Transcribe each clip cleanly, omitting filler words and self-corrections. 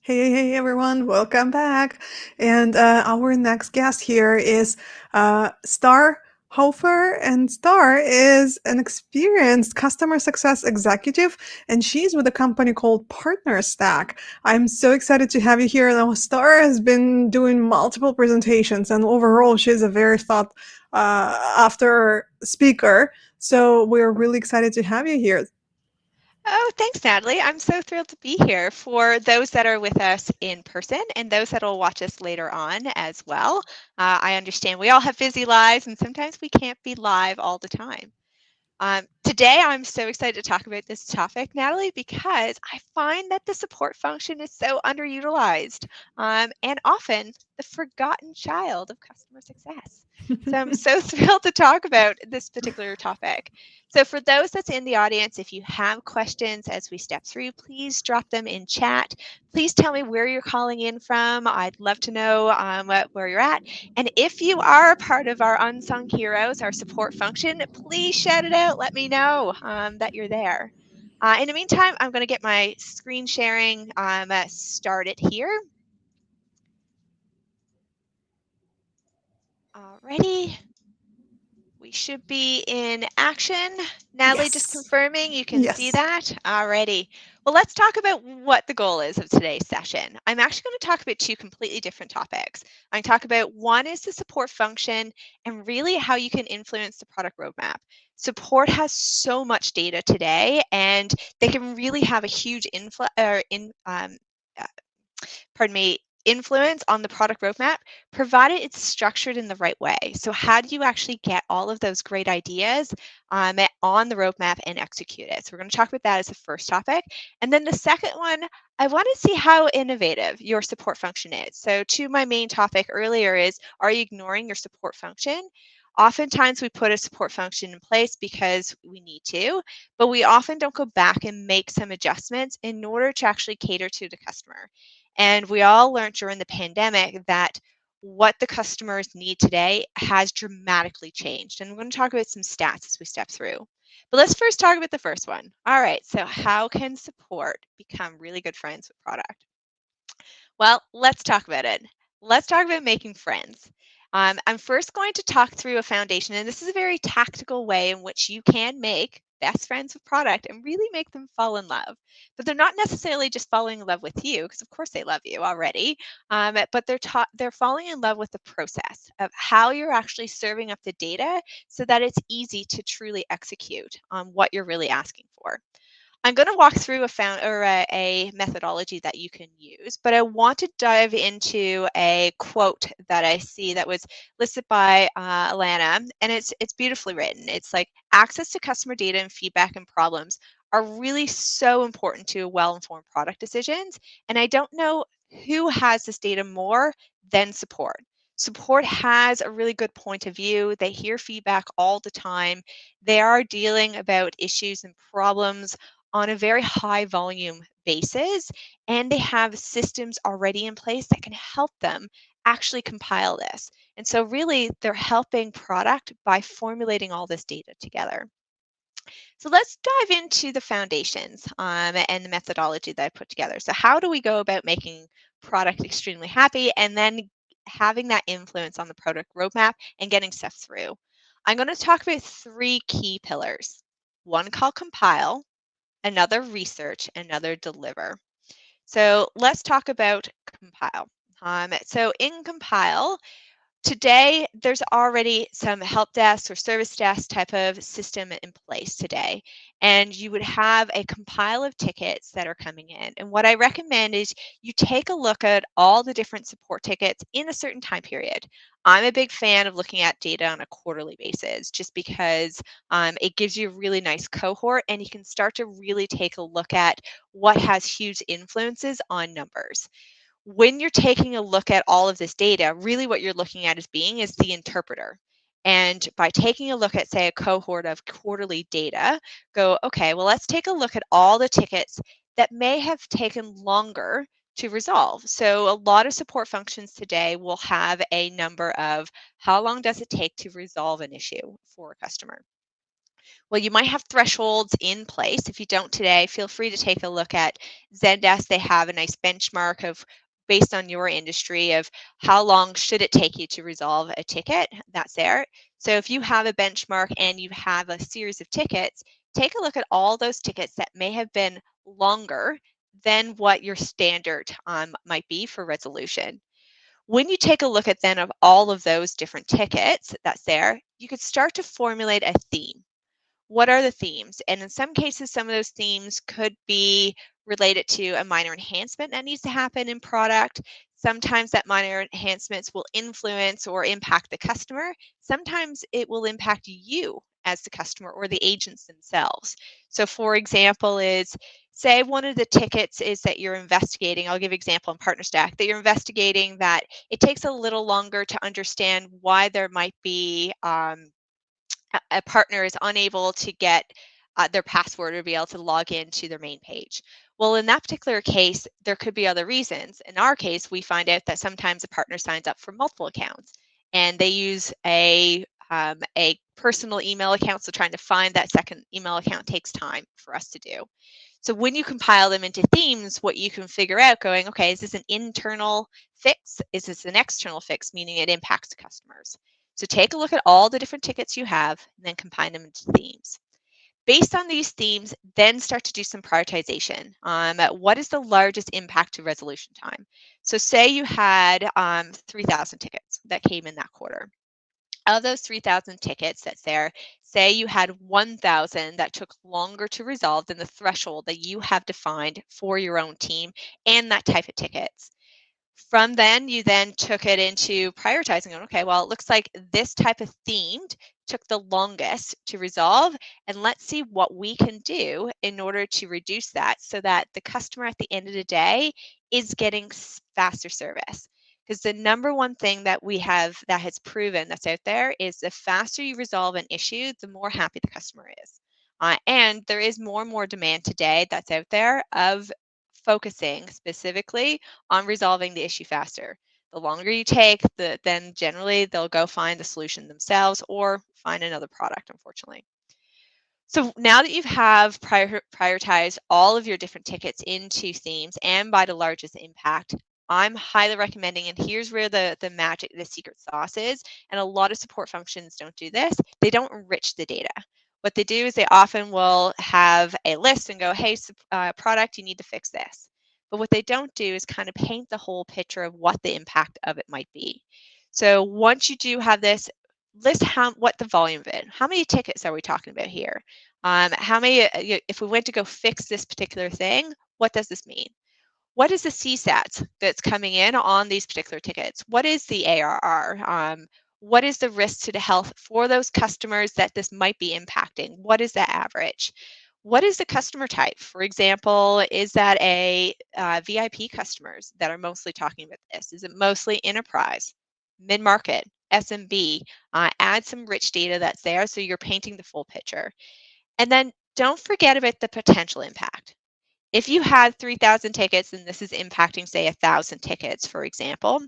Hey, everyone, welcome back. And our next guest here is Star Hofer. And Star is an experienced customer success executive, and she's with a company called Partner Stack. I'm so excited to have you here. Now, Star has been doing multiple presentations, and overall, she's a very thought after speaker. So we're really excited to have you here. Oh, thanks, Natalie. I'm so thrilled to be here for those that are with us in person and those that will watch us later on as well. I understand we all have busy lives and sometimes we can't be live all the time. Today, I'm so excited to talk about this topic, Natalie, because I find that the support function is so underutilized and often the forgotten child of customer success. So I'm so thrilled to talk about this particular topic. So for those that's in the audience, if you have questions as we step through, please drop them in chat. Please tell me where you're calling in from. I'd love to know where you're at. And if you are a part of our unsung heroes, our support function, please shout it out. Let me know that you're there. In the meantime, I'm going to get my screen sharing started here. Alrighty. We should be in action. Natalie, just Yes. confirming you can see Yes. that. Alrighty. Well, let's talk about what the goal is of today's session. I'm actually going to talk about two completely different topics. I'm going to talk about one is the support function and really how you can influence the product roadmap. Support has so much data today, and they can really have a huge influence on the product roadmap, provided it's structured in the right way. So how do you actually get all of those great ideas on the roadmap and execute it? So we're going to talk about that as the first topic. And then the second one, I want to see how innovative your support function is. So to my main topic earlier is, are you ignoring your support function? Oftentimes we put a support function in place because we need to, but we often don't go back and make some adjustments in order to actually cater to the customer. And we all learned during the pandemic that what the customers need today has dramatically changed. And we're going to talk about some stats as we step through. But let's first talk about the first one. All right, so how can support become really good friends with product? Well, let's talk about it. Let's talk about making friends. I'm first going to talk through a foundation, and this is a very tactical way in which you can make best friends with product and really make them fall in love. But they're not necessarily just falling in love with you, because of course they love you already. But they're falling in love with the process of how you're actually serving up the data so that it's easy to truly execute on what you're really asking for. I'm going to walk through a methodology that you can use, but I want to dive into a quote that I see that was listed by Alana, and it's beautifully written. It's like, access to customer data and feedback and problems are really so important to well-informed product decisions, and I don't know who has this data more than support. Support has a really good point of view. They hear feedback all the time. They are dealing about issues and problems on a very high volume basis, and they have systems already in place that can help them actually compile this. And so really they're helping product by formulating all this data together. So let's dive into the foundations and the methodology that I put together. So how do we go about making product extremely happy and then having that influence on the product roadmap and getting stuff through? I'm going to talk about three key pillars. One called compile, another research, another deliver. So let's talk about compile. So in compile, today, there's already some help desk or service desk type of system in place today, and you would have a compile of tickets that are coming in. And what I recommend is you take a look at all the different support tickets in a certain time period. I'm a big fan of looking at data on a quarterly basis just because it gives you a really nice cohort and you can start to really take a look at what has huge influences on numbers. When you're taking a look at all of this data, really what you're looking at is the interpreter. And by taking a look at, say, a cohort of quarterly data, go, okay, well, let's take a look at all the tickets that may have taken longer to resolve. So a lot of support functions today will have a number of how long does it take to resolve an issue for a customer. Well, you might have thresholds in place. If you don't today, feel free to take a look at Zendesk. They have a nice benchmark of based on your industry of how long should it take you to resolve a ticket. That's there. So if you have a benchmark and you have a series of tickets, take a look at all those tickets that may have been longer than what your standard might be for resolution. When you take a look at then of all of those different tickets that's there, you could start to formulate a theme. What are the themes? And in some cases, some of those themes could be related to a minor enhancement that needs to happen in product. Sometimes that minor enhancements will influence or impact the customer. Sometimes it will impact you as the customer or the agents themselves. So for example is, say one of the tickets is that you're investigating, I'll give example in Partner Stack, that you're investigating that it takes a little longer to understand why there might be a partner is unable to get their password or be able to log into their main page. Well, in that particular case, there could be other reasons. In our case, we find out that sometimes a partner signs up for multiple accounts and they use a personal email account. So trying to find that second email account takes time for us to do. So when you compile them into themes, what you can figure out going, okay, is this an internal fix? Is this an external fix, meaning it impacts customers? So take a look at all the different tickets you have and then combine them into themes. Based on these themes, then start to do some prioritization. What is the largest impact to resolution time? So say you had 3,000 tickets that came in that quarter. Of those 3,000 tickets that's there, say you had 1,000 that took longer to resolve than the threshold that you have defined for your own team and that type of tickets. From then, you then took it into prioritizing. Okay, well, it looks like this type of themed took the longest to resolve, and let's see what we can do in order to reduce that so that the customer at the end of the day is getting faster service. Because the number one thing that we have that has proven that's out there is the faster you resolve an issue, the more happy the customer is. And there is more and more demand today that's out there of focusing specifically on resolving the issue faster. The longer you take, then generally they'll go find the solution themselves or find another product, unfortunately. So now that you have prioritized all of your different tickets into themes and by the largest impact, I'm highly recommending, and here's where the magic, the secret sauce is, and a lot of support functions don't do this. They don't enrich the data. What they do is they often will have a list and go, hey, product, you need to fix this. But what they don't do is kind of paint the whole picture of what the impact of it might be. So once you do have this, list what the volume of it. How many tickets are we talking about here? How many? If we went to go fix this particular thing, what does this mean? What is the CSAT that's coming in on these particular tickets? What is the ARR? What is the risk to the health for those customers that this might be impacting? What is the average? What is the customer type? For example, is that a VIP customers that are mostly talking about this? Is it mostly enterprise, mid-market, SMB? Add some rich data that's there so you're painting the full picture. And then don't forget about the potential impact. If you had 3,000 tickets and this is impacting, say, 1,000 tickets, for example,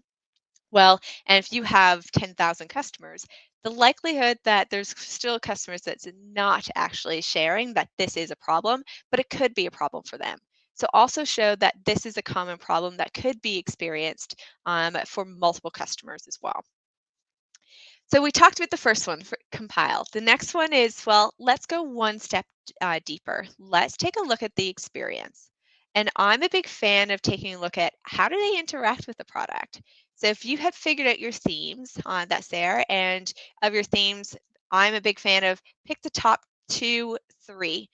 well, and if you have 10,000 customers, the likelihood that there's still customers that's not actually sharing that this is a problem, but it could be a problem for them. So also show that this is a common problem that could be experienced for multiple customers as well. So we talked about the first one, for compile. The next one is, well, let's go one step deeper. Let's take a look at the experience. And I'm a big fan of taking a look at how do they interact with the product. So if you have figured out your themes that's there, and of your themes, I'm a big fan of pick the top two, three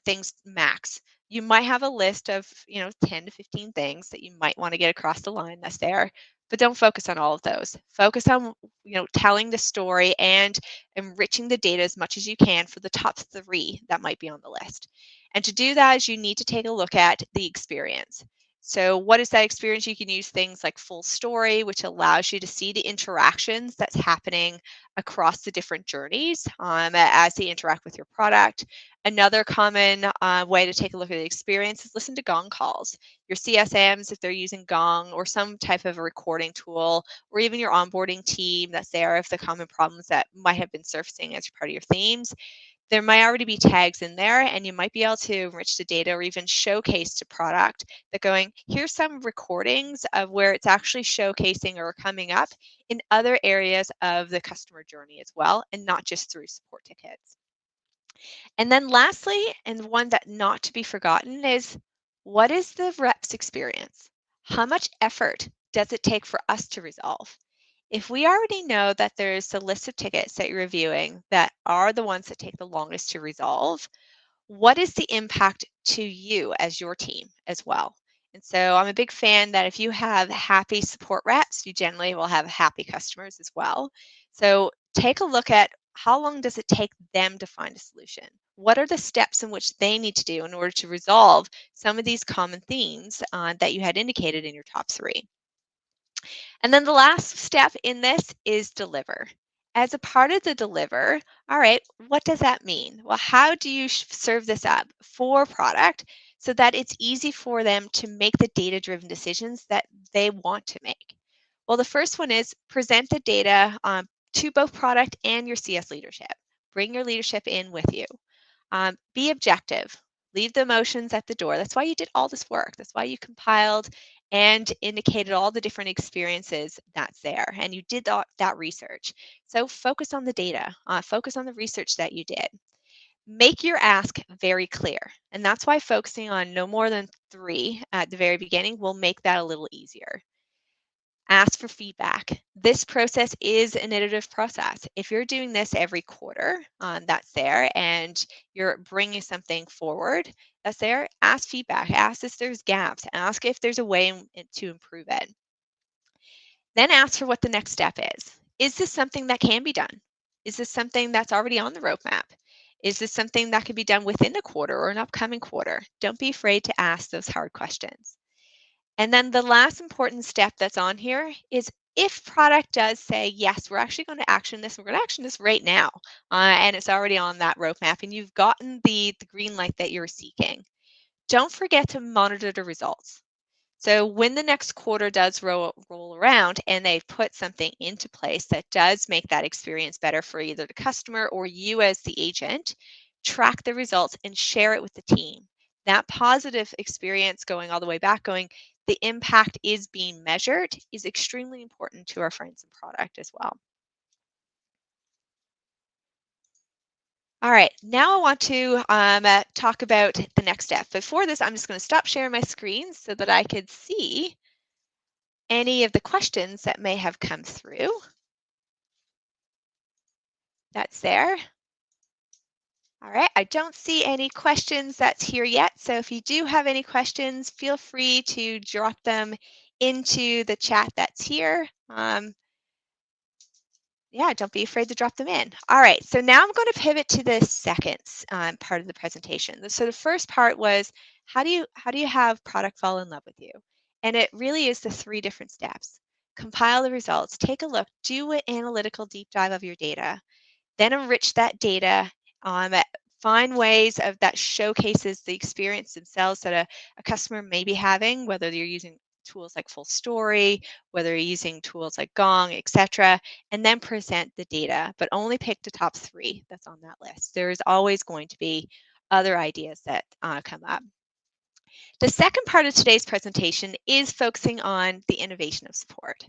things max. You might have a list of 10 to 15 things that you might want to get across the line that's there, but don't focus on all of those. Focus on telling the story and enriching the data as much as you can for the top three that might be on the list. And to do that is you need to take a look at the experience. So what is that experience? You can use things like full story, which allows you to see the interactions that's happening across the different journeys as they interact with your product. Another common way to take a look at the experience is listen to Gong calls. Your CSMs, if they're using Gong or some type of a recording tool, or even your onboarding team that's there, if the common problems that might have been surfacing as part of your themes, There might already be tags in there, and you might be able to enrich the data or even showcase the product that going, here's some recordings of where it's actually showcasing or coming up in other areas of the customer journey as well, and not just through support tickets. And then lastly, and one that not to be forgotten is, what is the rep's experience? How much effort does it take for us to resolve? If we already know that there's a list of tickets that you're reviewing that are the ones that take the longest to resolve, what is the impact to you as your team as well? And so I'm a big fan that if you have happy support reps, you generally will have happy customers as well. So take a look at, how long does it take them to find a solution? What are the steps in which they need to do in order to resolve some of these common themes that you had indicated in your top three? And then the last step in this is deliver. As a part of the deliver, all right, what does that mean? Well, how do you serve this up for product so that it's easy for them to make the data driven decisions that they want to make? Well, the first one is present the data to both product and your CS leadership. Bring your leadership in with you. Be objective. Leave the emotions at the door. That's why you did all this work. That's why you compiled and indicated all the different experiences that's there. And you did that research. So focus on the data, focus on the research that you did. Make your ask very clear. And that's why focusing on no more than three at the very beginning will make that a little easier. Ask for feedback. This process is an iterative process. If you're doing this every quarter, that's there, and you're bringing something forward that's there, ask feedback. Ask if there's gaps. Ask if there's a way to improve it. Then ask for what the next step is. Is this something that can be done? Is this something that's already on the roadmap? Is this something that could be done within a quarter or an upcoming quarter? Don't be afraid to ask those hard questions. And then the last important step that's on here is, if product does say, yes, we're actually going to action this, we're going to action this right now, and it's already on that roadmap and you've gotten the green light that you're seeking, don't forget to monitor the results. So when the next quarter does roll around and they've put something into place that does make that experience better for either the customer or you as the agent, track the results and share it with the team. That positive experience going all the way back, going, the impact is being measured, is extremely important to our friends in product as well. All right, now I want to talk about the next step. Before this, I'm just going to stop sharing my screen so that I could see any of the questions that may have come through. That's there. All right, I don't see any questions that's here yet. So if you do have any questions, feel free to drop them into the chat that's here. Yeah, don't be afraid to drop them in. All right, so now I'm going to pivot to the second part of the presentation. So the first part was, how do you have product fall in love with you? And it really is the three different steps. Compile the results, take a look, do an analytical deep dive of your data, then enrich that data, um, find ways of that showcases the experience themselves that a customer may be having, whether you're using tools like Full Story, whether you're using tools like Gong, etc., and then present the data, but only pick the top three that's on that list. There is always going to be other ideas that come up. The second part of today's presentation is focusing on the innovation of support.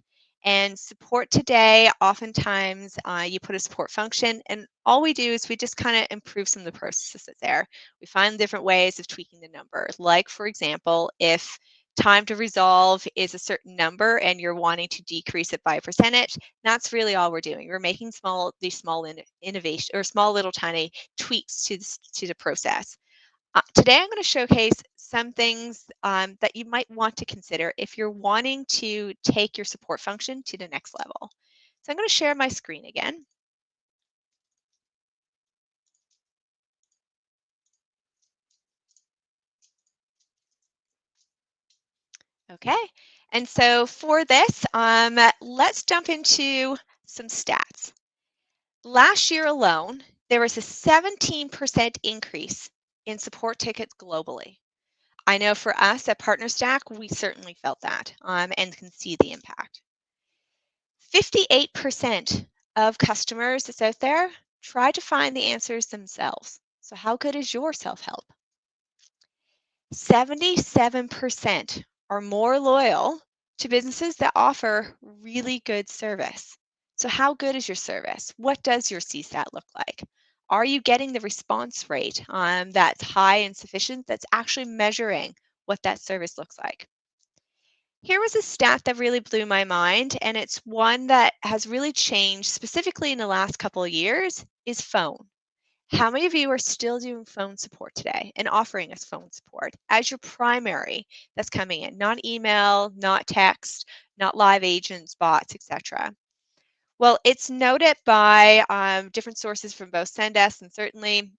And support today, oftentimes you put a support function, and all we do is we just kind of improve some of the processes that's there. We find different ways of tweaking the number. Like, for example, if time to resolve is a certain number and you're wanting to decrease it by a percentage, that's really all we're doing. We're making these small innovation or small little tiny tweaks to the process. Today, I'm going to showcase some things that you might want to consider if you're wanting to take your support function to the next level. So I'm going to share my screen again. Okay, and so for this, let's jump into some stats. Last year alone, there was a 17% increase in support tickets globally. I know for us at PartnerStack, we certainly felt that and can see the impact. 58% of customers that's out there try to find the answers themselves. So, how good is your self help? 77% are more loyal to businesses that offer really good service. So, how good is your service? What does your CSAT look like? Are you getting the response rate that's high and sufficient that's actually measuring what that service looks like? Here was a stat that really blew my mind, and it's one that has really changed specifically in the last couple of years is phone. How many of you are still doing phone support today and offering us phone support as your primary that's coming in, not email, not text, not live agents, bots, etc.? Well, it's noted by different sources from both Sendesk and certainly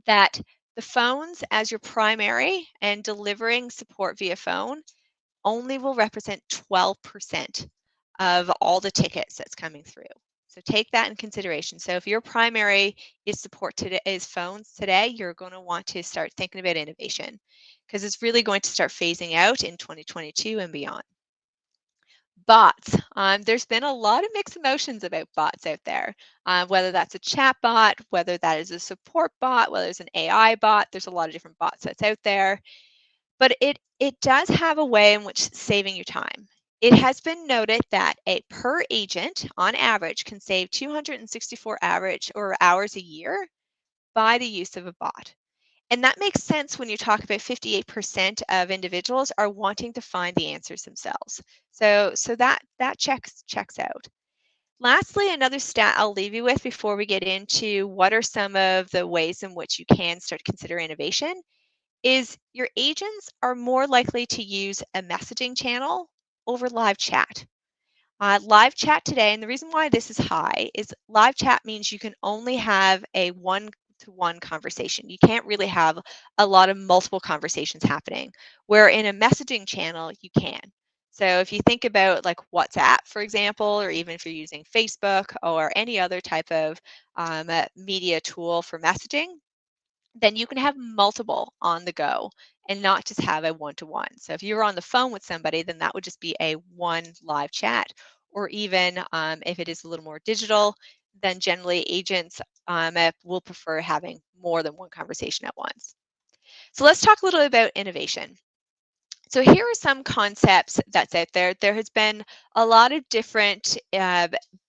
that the phones as your primary and delivering support via phone only will represent 12% of all the tickets that's coming through. So take that in consideration. So if your primary is support today is phones today, you're going to want to start thinking about innovation because it's really going to start phasing out in 2022 and beyond. Bots. There's been a lot of mixed emotions about bots out there, whether that's a chat bot, whether that is a support bot, whether it's an AI bot. There's a lot of different bots that's out there. But it does have a way in which saving you time. It has been noted that a per agent on average can save 264 average or hours a year by the use of a bot. And that makes sense when you talk about 58% of individuals are wanting to find the answers themselves. So that checks out. Lastly, another stat I'll leave you with before we get into what are some of the ways in which you can start to consider innovation is your agents are more likely to use a messaging channel over live chat. Live chat today, and the reason why this is high is live chat means you can only have a one-to-one conversation. You can't really have a lot of multiple conversations happening, where in a messaging channel, you can. So if you think about like WhatsApp, for example, or even if you're using Facebook or any other type of media tool for messaging, then you can have multiple on the go and not just have a one-to-one. So if you're on the phone with somebody, then that would just be a one live chat. Or even if it is a little more digital, then generally agents will prefer having more than one conversation at once. So let's talk a little bit about innovation. So here are some concepts that's out there. There has been a lot of different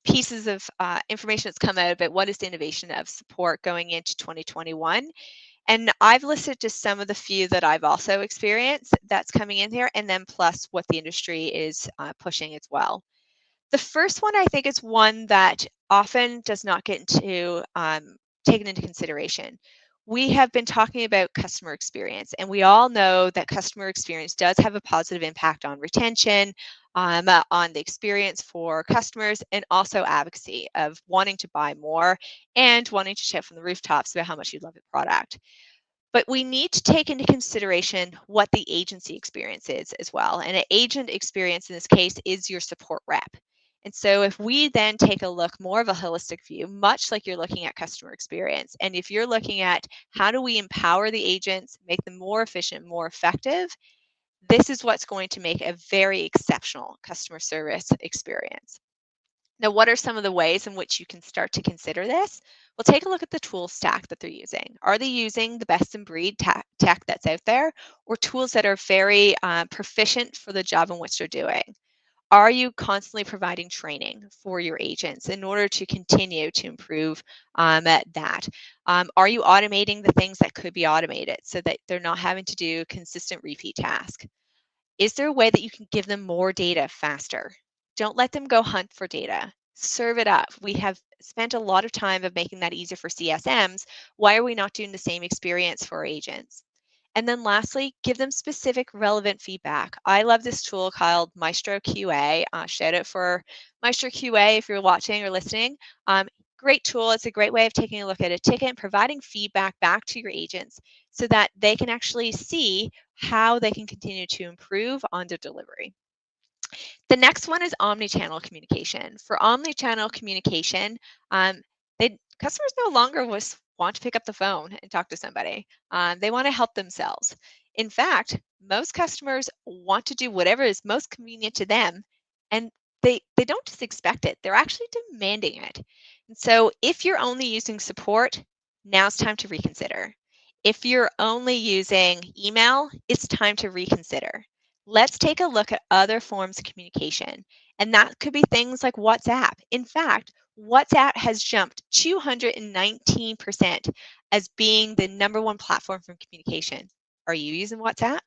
pieces of information that's come out about what is the innovation of support going into 2021. And I've listed just some of the few that I've also experienced that's coming in here, and then plus what the industry is pushing as well. The first one, I think, is one that often does not get taken into consideration. We have been talking about customer experience, and we all know that customer experience does have a positive impact on retention, on the experience for customers, and also advocacy of wanting to buy more and wanting to shout from the rooftops about how much you love the product. But we need to take into consideration what the agency experience is as well. And an agent experience in this case is your support rep. And so if we then take a look more of a holistic view, much like you're looking at customer experience, and if you're looking at how do we empower the agents, make them more efficient, more effective, this is what's going to make a very exceptional customer service experience. Now, what are some of the ways in which you can start to consider this? Well, take a look at the tool stack that they're using. Are they using the best in breed tech that's out there, or tools that are very proficient for the job in which they're doing? Are you constantly providing training for your agents in order to continue to improve at that? Are you automating the things that could be automated so that they're not having to do consistent repeat tasks? Is there a way that you can give them more data faster? Don't let them go hunt for data. Serve it up. We have spent a lot of time of making that easier for CSMs. Why are we not doing the same experience for our agents? And then lastly, give them specific relevant feedback. I love this tool called Maestro QA. Shout out for Maestro QA if you're watching or listening. Great tool. It's a great way of taking a look at a ticket and providing feedback back to your agents so that they can actually see how they can continue to improve on their delivery. The next one is omnichannel communication. For omnichannel communication, customers no longer want to pick up the phone and talk to somebody. They want to help themselves. In fact, most customers want to do whatever is most convenient to them, and they don't just expect it; they're actually demanding it. And so if you're only using support, now it's time to reconsider. If you're only using email, it's time to reconsider. Let's take a look at other forms of communication. And that could be things like WhatsApp. In fact, WhatsApp has jumped 219% as being the number one platform for communication. Are you using WhatsApp?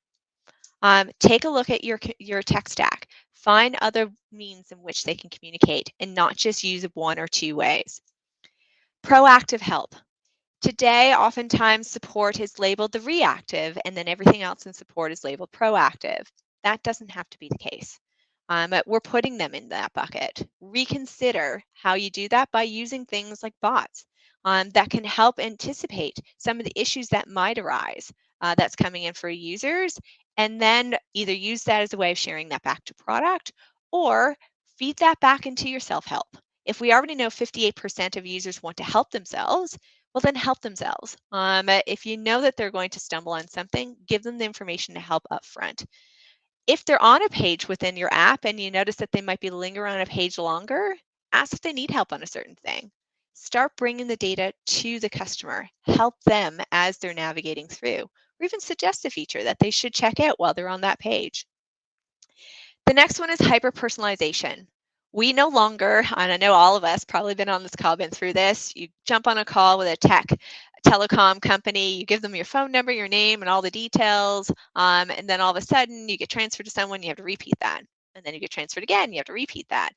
Take a look at your tech stack. Find other means in which they can communicate and not just use one or two ways. Proactive help. Today, oftentimes support is labeled the reactive, and then everything else in support is labeled proactive. That doesn't have to be the case. We're putting them in that bucket. Reconsider how you do that by using things like bots that can help anticipate some of the issues that might arise that's coming in for users, and then either use that as a way of sharing that back to product or feed that back into your self help. If we already know 58% of users want to help themselves, well, then help themselves. If you know that they're going to stumble on something, give them the information to help up front. If they're on a page within your app and you notice that they might be lingering on a page longer, ask if they need help on a certain thing. Start bringing the data to the customer. Help them as they're navigating through, or even suggest a feature that they should check out while they're on that page. The next one is hyper-personalization. We no longer, and I know all of us probably been on this call, been through this, you jump on a call with a telecom company, you give them your phone number, your name, and all the details, and then all of a sudden you get transferred to someone, you have to repeat that. And then you get transferred again, you have to repeat that.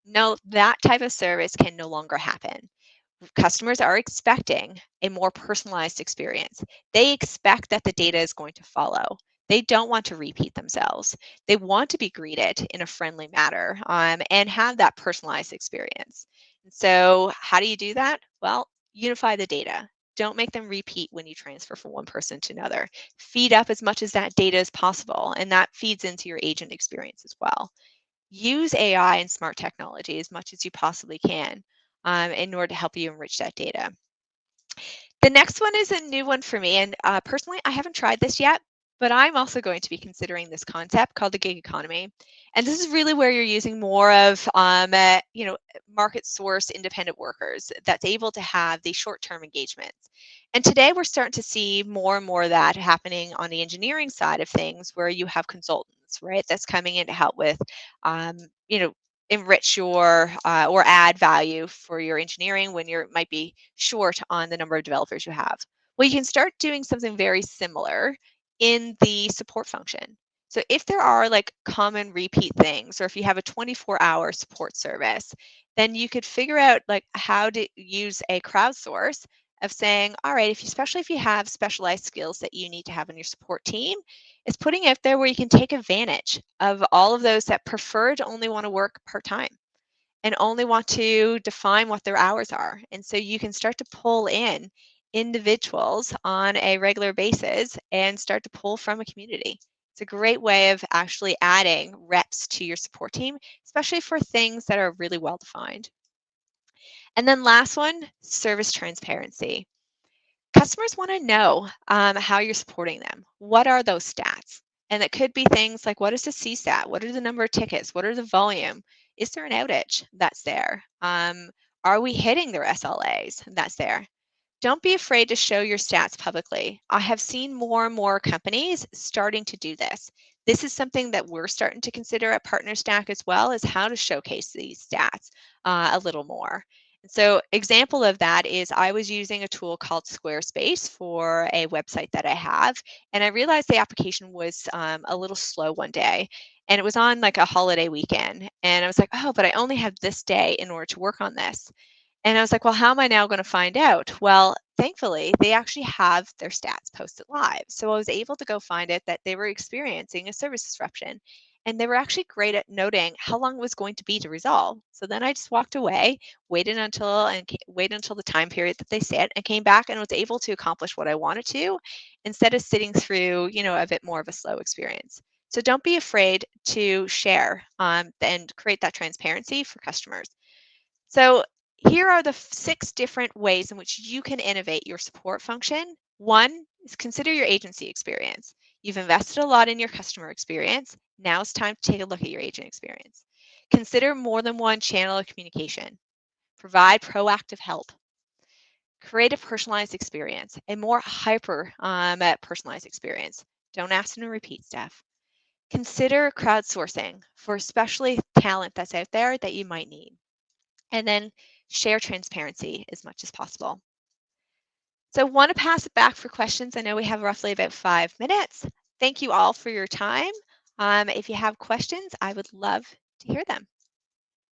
No, that type of service can no longer happen. Customers are expecting a more personalized experience. They expect that the data is going to follow. They don't want to repeat themselves. They want to be greeted in a friendly manner and have that personalized experience. And so, how do you do that? Well, unify the data. Don't make them repeat when you transfer from one person to another. Feed up as much as that data as possible, and that feeds into your agent experience as well. Use AI and smart technology as much as you possibly can in order to help you enrich that data. The next one is a new one for me, and personally, I haven't tried this yet, but I'm also going to be considering this concept called the gig economy. And this is really where you're using more of, market source independent workers that's able to have these short-term engagements. And today we're starting to see more and more of that happening on the engineering side of things, where you have consultants, right, that's coming in to help with, um, you know, enrich your or add value for your engineering when you might be short on the number of developers you have. Well, you can start doing something very similar in the support function. So if there are like common repeat things, or if you have a 24-hour support service, then you could figure out like how to use a crowdsource of saying, all right, especially if you have specialized skills that you need to have in your support team, is putting out there where you can take advantage of all of those that prefer to only want to work part-time and only want to define what their hours are. And so you can start to pull in individuals on a regular basis and start to pull from a community. It's a great way of actually adding reps to your support team, especially for things that are really well defined. And then last one, service transparency. Customers want to know how you're supporting them. What are those stats? And it could be things like, what is the CSAT? What are the number of tickets? What are the volume? Is there an outage that's there? Are we hitting their SLAs that's there? Don't be afraid to show your stats publicly. I have seen more and more companies starting to do this. This is something that we're starting to consider at Partner Stack as well, is how to showcase these stats a little more. And so example of that is I was using a tool called Squarespace for a website that I have, and I realized the application was a little slow one day. And it was on like a holiday weekend. And I was like, oh, but I only have this day in order to work on this. And I was like, well, how am I now going to find out? Well, thankfully, they actually have their stats posted live. So I was able to go find it that they were experiencing a service disruption. And they were actually great at noting how long it was going to be to resolve. So then I just walked away, waited until the time period that they said, and came back and was able to accomplish what I wanted to instead of sitting through, a bit more of a slow experience. So don't be afraid to share and create that transparency for customers. So here are the 6 different ways in which you can innovate your support function. One is consider your agency experience. You've invested a lot in your customer experience. Now it's time to take a look at your agent experience. Consider more than one channel of communication. Provide proactive help. Create a personalized experience, a more hyper personalized experience. Don't ask them to repeat stuff. Consider crowdsourcing for especially talent that's out there that you might need. And then share transparency as much as possible. So I want to pass it back for questions. I know we have roughly about 5 minutes. Thank you all for your time. If you have questions, I would love to hear them.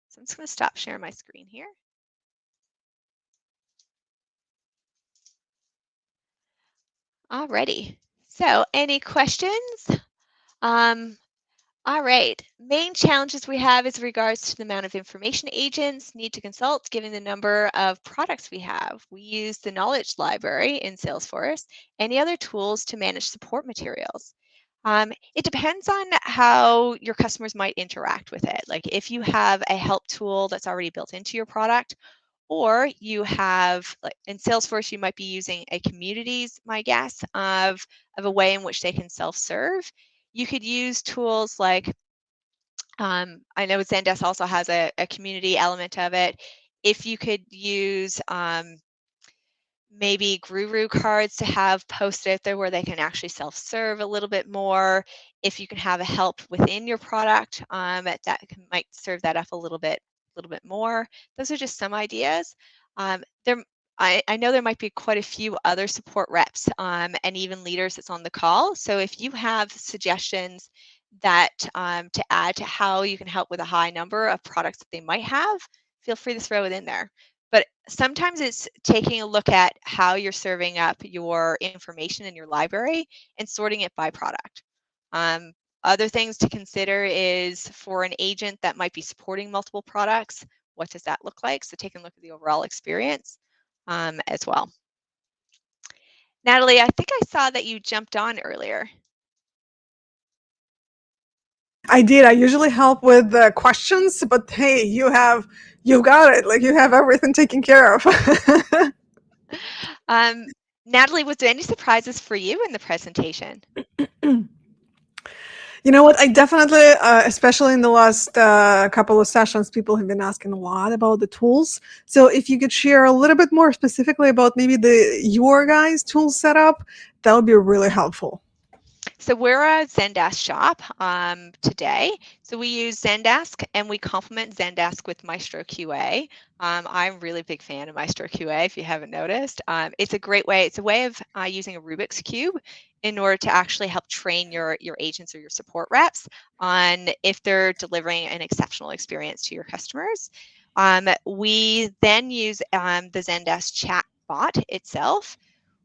So I'm just going to stop sharing my screen here. Alrighty. So any questions? Um, All right. Main challenges we have is regards to the amount of information agents need to consult given the number of products we have. We use the knowledge library in Salesforce. Any other tools to manage support materials? It depends on how your customers might interact with it. Like if you have a help tool that's already built into your product, or you have, like in Salesforce, you might be using a communities, my guess, of a way in which they can self-serve. You could use tools like, I know Zendesk also has a community element of it. If you could use maybe Guru cards to have posted out there where they can actually self-serve a little bit more. If you can have a help within your product, might serve that up a little bit more. Those are just some ideas. There, I know there might be quite a few other support reps and even leaders that's on the call. So if you have suggestions that to add to how you can help with a high number of products that they might have, feel free to throw it in there. But sometimes it's taking a look at how you're serving up your information in your library and sorting it by product. Um, Other things to consider is for an agent that might be supporting multiple products, what does that look like? So taking a look at the overall experience as well. Natalie, I think I saw that you jumped on earlier. I did. I usually help with the questions, but hey, you got it. Like you have everything taken care of. Um, Natalie, was there any surprises for you in the presentation? You know what? I definitely, especially in the last couple of sessions, people have been asking a lot about the tools. So if you could share a little bit more specifically about maybe your guys' tool setup, that would be really helpful. So we're a Zendesk shop today. So we use Zendesk and we complement Zendesk with Maestro QA. I'm a really big fan of Maestro QA, if you haven't noticed. It's a great way. It's a way of using a Rubik's Cube in order to actually help train your agents or your support reps on if they're delivering an exceptional experience to your customers. We then use the Zendesk chat bot itself.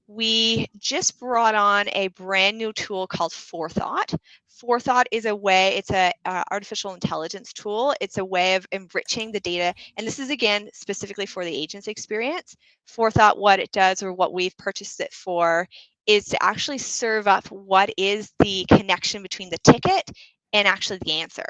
We just brought on a brand new tool called Forethought. Forethought is a way, it's a artificial intelligence tool. It's a way of enriching the data. And this is, again, specifically for the agent's experience. Forethought, what it does, or what we've purchased it for, is to actually serve up what is the connection between the ticket and actually the answer.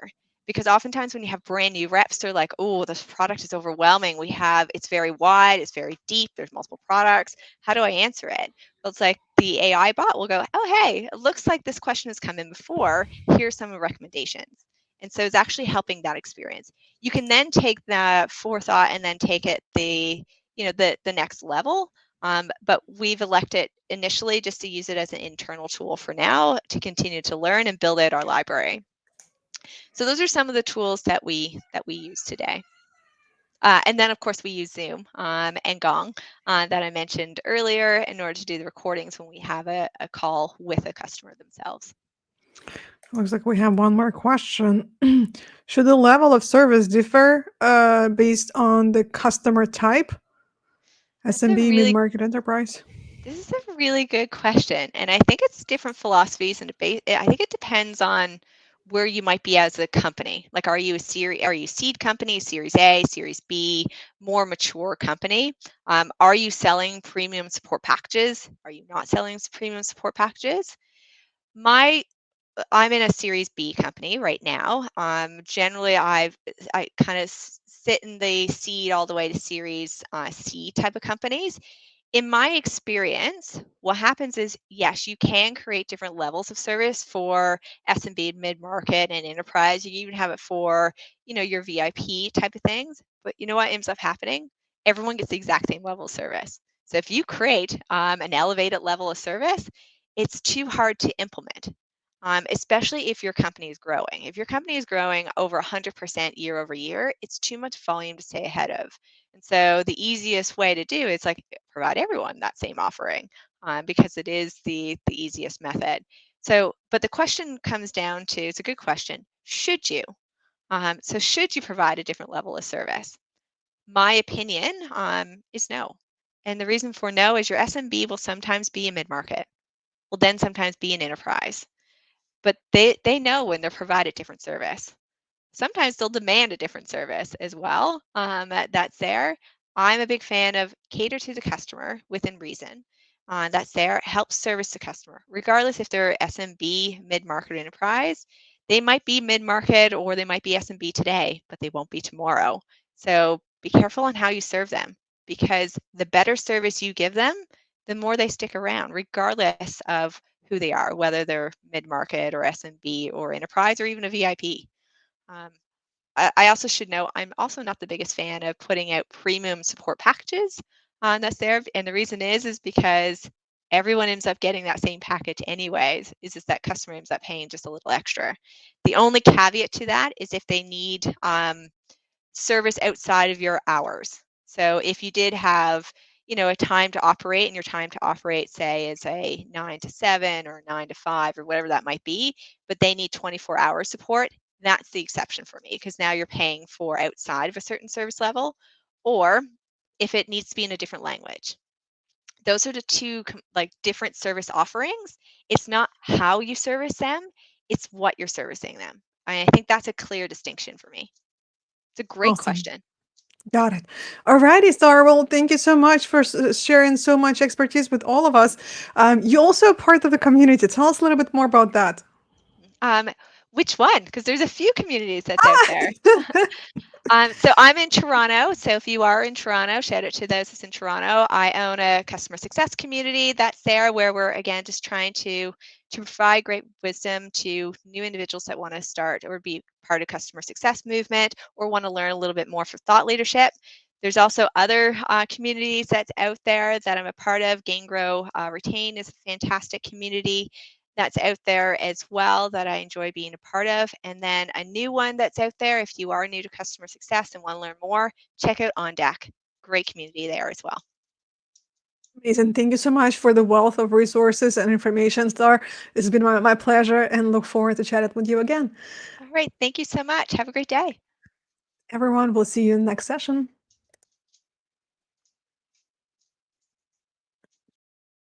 Because oftentimes when you have brand new reps, they're like, oh, this product is overwhelming. It's very wide, it's very deep, there's multiple products. How do I answer it? Well, it's like the AI bot will go, oh, hey, it looks like this question has come in before. Here's some recommendations. And so it's actually helping that experience. You can then take the Forethought and then take it the next level. But we've elected initially just to use it as an internal tool for now to continue to learn and build out our library. So those are some of the tools that we use today. And then, of course, we use Zoom and Gong that I mentioned earlier in order to do the recordings when we have a call with a customer themselves. Looks like we have one more question. Should the level of service differ based on the customer type? That's a SMB, really mid-market, enterprise? This is a really good question, and I think it's different philosophies and debate. I think it depends on where you might be as a company. Like, are you seed company, Series A, Series B, more mature company? Are you selling premium support packages? Are you not selling premium support packages? I'm in a Series B company right now. Generally, I kind of sit in the seed all the way to Series C type of companies. In my experience, what happens is, yes, you can create different levels of service for SMB, mid-market, and enterprise. You can even have it for, your VIP type of things. But you know what ends up happening? everyone gets the exact same level of service. So if you create an elevated level of service, it's too hard to implement, especially if your company is growing. If your company is growing over 100% year over year, it's too much volume to stay ahead of. And so the easiest way to do is like provide everyone that same offering, because it is the easiest method. So, but the question comes down to, it's a good question, should you? So should you provide a different level of service? My opinion is no. And the reason for no is your SMB will sometimes be a mid-market, will then sometimes be an enterprise, but they know when they're provided different service. Sometimes they'll demand a different service as well. That's there. I'm a big fan of cater to the customer within reason. That's there. Help service the customer, regardless if they're SMB, mid-market, enterprise. They might be mid-market or they might be SMB today, but they won't be tomorrow. So be careful on how you serve them, because the better service you give them, the more they stick around, regardless of who they are, whether they're mid-market or SMB or enterprise or even a VIP. Um, I also should note I'm also not the biggest fan of putting out premium support packages that's there, and the reason is because everyone ends up getting that same package anyways. Is just that customer ends up paying just a little extra. The only caveat to that is if they need service outside of your hours. So if you did have, a time to operate, and your time to operate, say, is a 9 to 7 or 9 to 5 or whatever that might be, but they need 24-hour support, that's the exception for me, because now you're paying for outside of a certain service level, or if it needs to be in a different language. Those are the two like different service offerings. It's not how you service them, it's what you're servicing them. I think that's a clear distinction for me. It's a great Awesome. question. Got it. Alrighty, Star. Well, thank you so much for sharing so much expertise with all of us. You also are part of the community. Tell us a little bit more about that. Um, which one? Because there's a few communities that's out there. So I'm in Toronto. So if you are in Toronto, shout out to those that's in Toronto. I own a customer success community that's there, where we're again just trying to provide great wisdom to new individuals that want to start or be part of customer success movement or want to learn a little bit more for thought leadership. There's also other communities that's out there that I'm a part of. Gain, Grow, Retain is a fantastic community that's out there as well that I enjoy being a part of. And then a new one that's out there, if you are new to customer success and want to learn more, check out On Deck. Great community there as well. Amazing. Thank you so much for the wealth of resources and information, Star. It's been my pleasure and look forward to chatting with you again. All right. Thank you so much. Have a great day. Everyone, we'll see you in the next session.